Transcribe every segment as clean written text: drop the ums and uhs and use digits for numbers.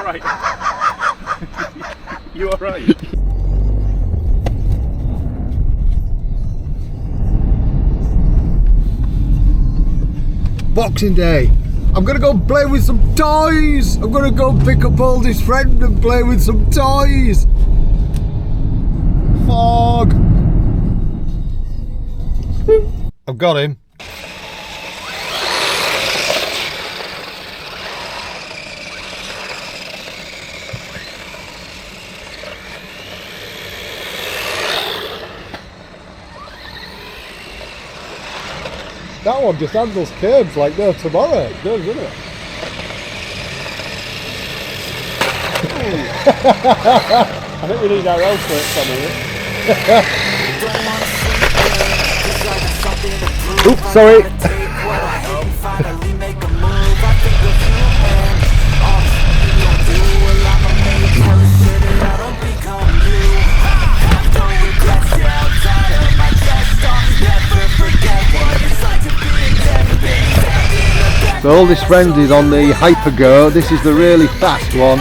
alright? You alright? Boxing Day. I'm gonna go play with some toys. I'm gonna go pick up oldest friend and play with some toys. Fog. I've got him. That one just handles curbs like no tomorrow. It does, doesn't it? I think we need our own flirts on here. Oops, sorry. The oldest friend is on the Hypergo. This is the really fast one.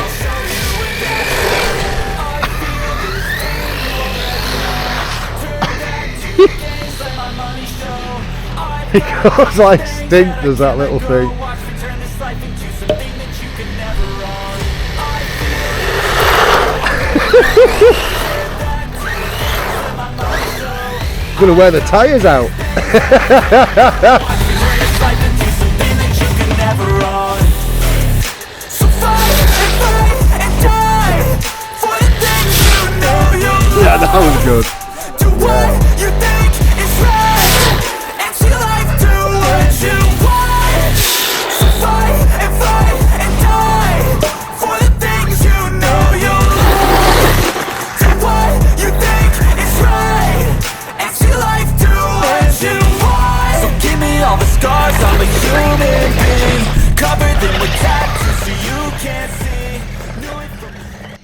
He goes like stink, does that little thing. Gonna wear the tyres out. Yeah, that was good.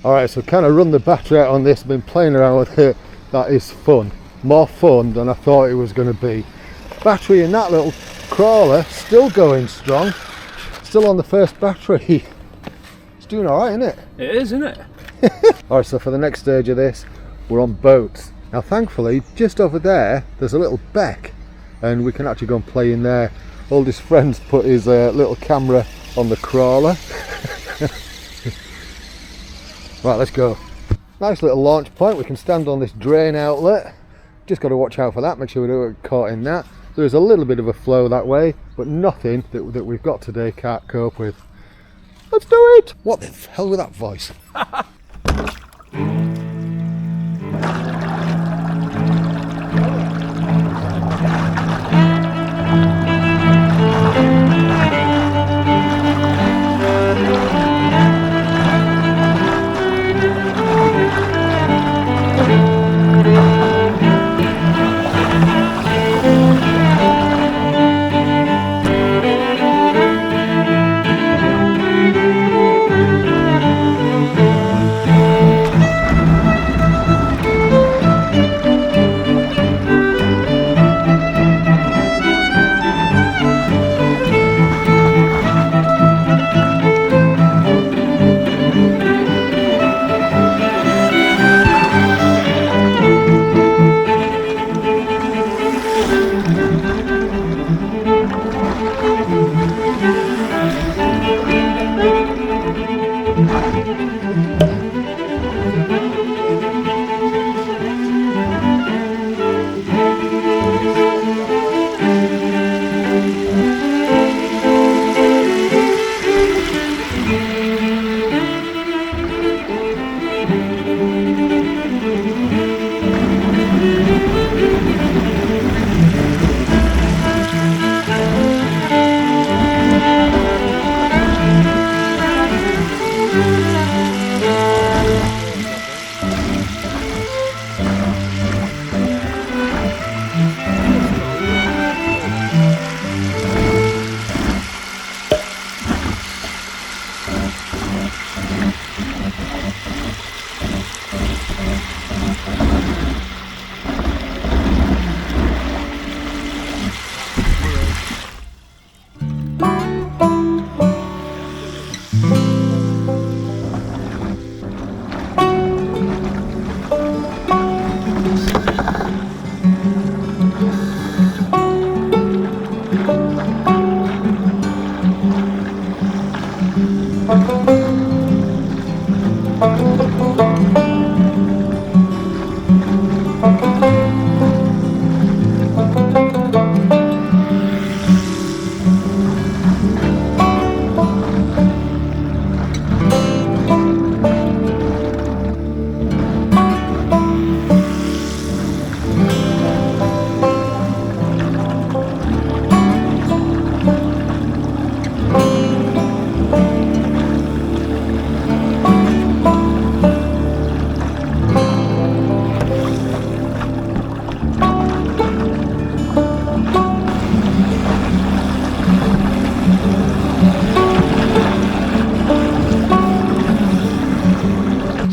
Alright, so kind of run the battery out on this, been playing around with it. That is fun. More fun than I thought it was going to be. Battery in that little crawler still going strong. Still on the first battery. It's doing alright, isn't it? It is, isn't it? Alright, so for the next stage of this, we're on boats. Now thankfully, just over there, there's a little beck and we can actually go and play in there. Oldest friend's put his little camera on the crawler. Right, let's go. Nice little launch point. We can stand on this drain outlet. Just got to watch out for that, make sure we don't get caught in that. There's a little bit of a flow that way, but nothing that we've got today can't cope with. Let's do it! What the hell with that voice?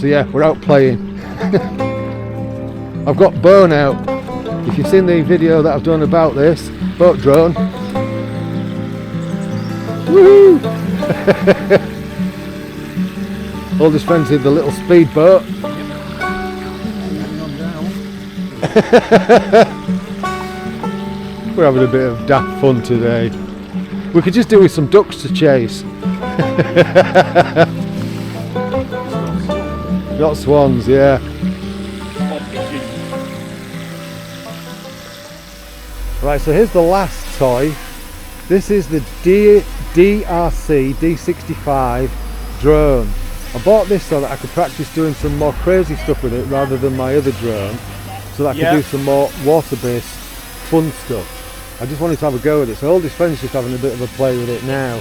So yeah, we're out playing. I've got Bone out. If you've seen the video that I've done about this boat drone. Woohoo! Oldest friends in the little speedboat. We're having a bit of daft fun today. We could just do with some ducks to chase. Got swans, yeah. Right, so here's the last toy. This is the DEERC D65 drone. I bought this so that I could practice doing some more crazy stuff with it rather than my other drone, so that I could do some more water-based fun stuff. I just wanted to have a go with it. So Oldest Friend's just having a bit of a play with it now.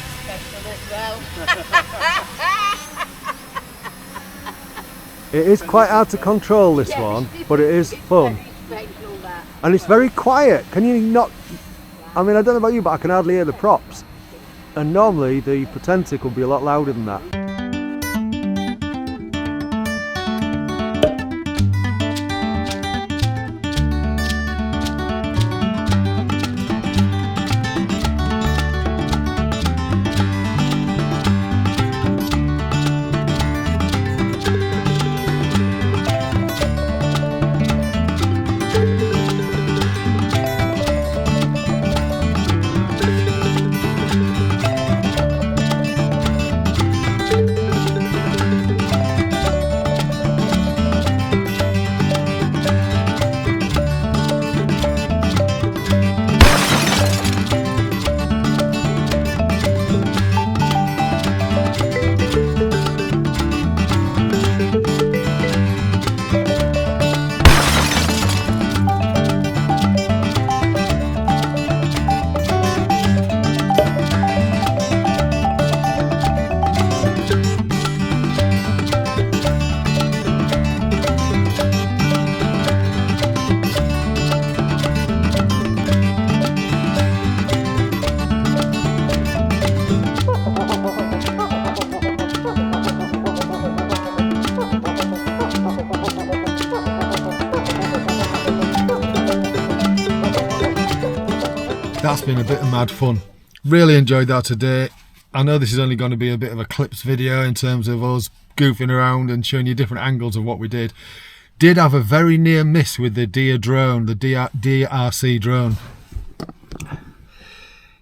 It is quite hard to control, this one, but it is fun. And it's very quiet. Can you not... I mean, I don't know about you, but I can hardly hear the props. And normally the Potentic will be a lot louder than that. That's been a bit of mad fun. Really enjoyed that today. I know this is only going to be a bit of a clips video in terms of us goofing around and showing you different angles of what we did. Did have a very near miss with the Deer drone, the DEERC drone.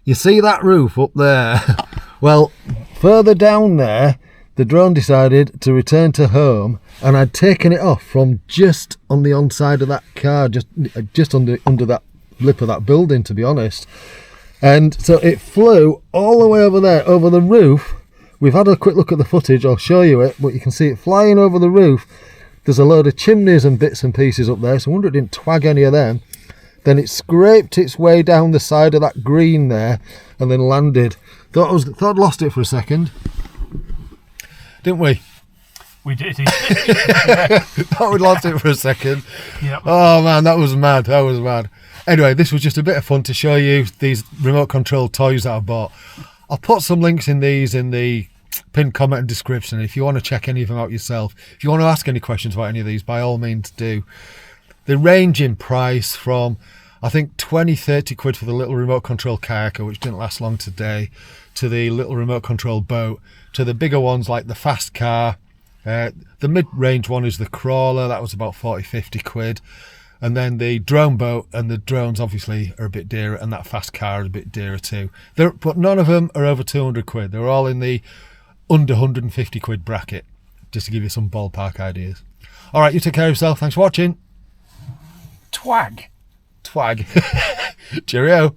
You see that roof up there? Well, further down there, the drone decided to return to home, and I'd taken it off from just on the onside of that car, just under that lip of that building, to be honest. And so it flew all the way over there, over the roof. We've had a quick look at the footage, I'll show you it, but you can see it flying over the roof. There's a load of chimneys and bits and pieces up there, so I wonder it didn't twag any of them. Then it scraped its way down the side of that green there and then landed. Thought I'd lost it for a second, didn't we? We did. Thought we'd lost it for a second. Yep. Oh man, that was mad. That was mad. Anyway, this was just a bit of fun to show you these remote control toys that I bought. I'll put some links in these in the pinned comment and description if you want to check any of them out yourself. If you want to ask any questions about any of these, by all means do. They range in price from, I think, 20-30 quid for the little remote control kayaker, which didn't last long today, to the little remote control boat, to the bigger ones like the fast car. The mid-range one is the crawler, that was about 40-50 quid. And then the drone boat, and the drones obviously are a bit dearer, and that fast car is a bit dearer too. But none of them are over 200 quid. They're all in the under 150 quid bracket, just to give you some ballpark ideas. All right, you take care of yourself. Thanks for watching. Twag. Twag. Cheerio.